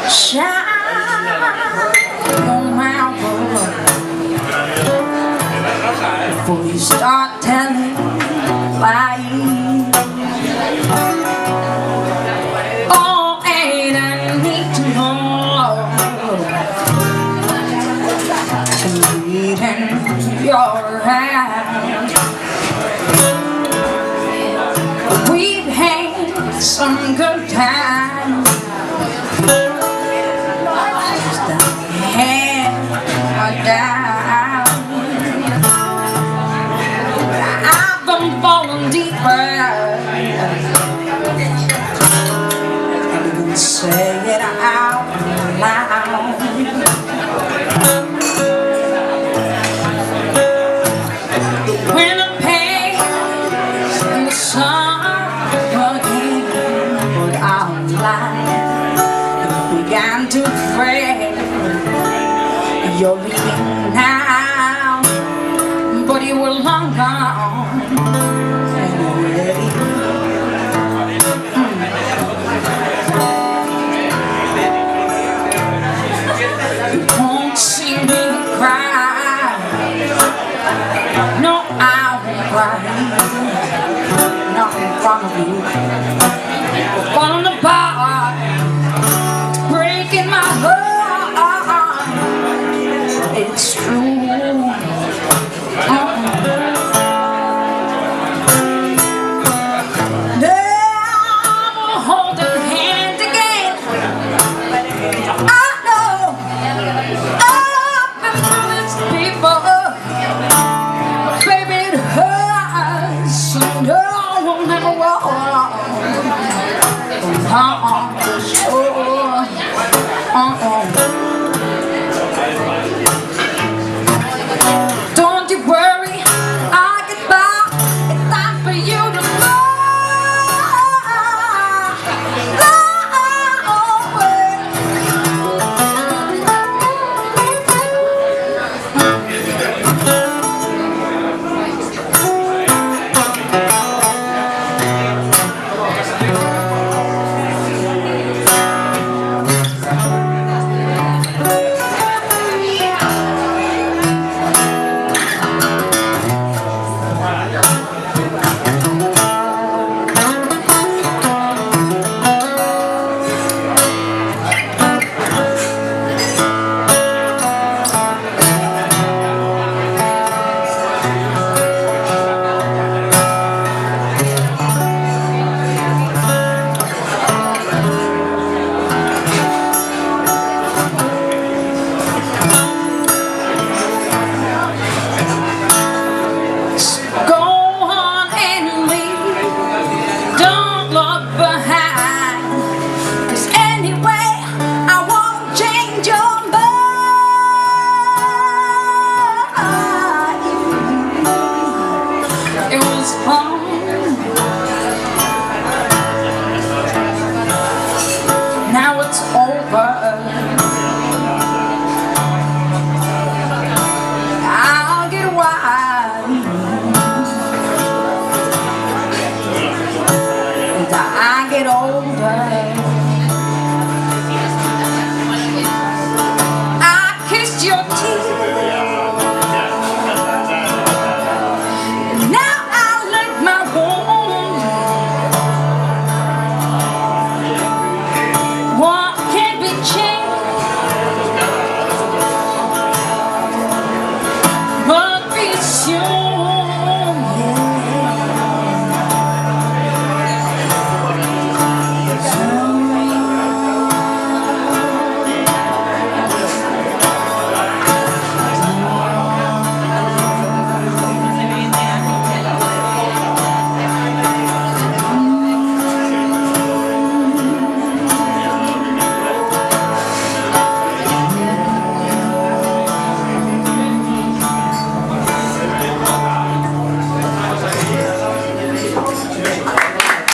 shine on my world before you start telling lies. Oh, and I need to know reading your eyes. We've had some good times. I've been falling deeper. I didn't say it out loud. When the pain and the sun again put out light, it began to fray. You're leaving now, but you were long gone anyway. You won't see me cry. No, I won't cry. Not in front of you. We're falling apart. It's breaking my heart. It's true. Now we're holding hands again. I know I've been through this before, but baby it hurts. So no, we'll never walk on the shore. Don't you worry, I'll get by. It's time for you to now it's over.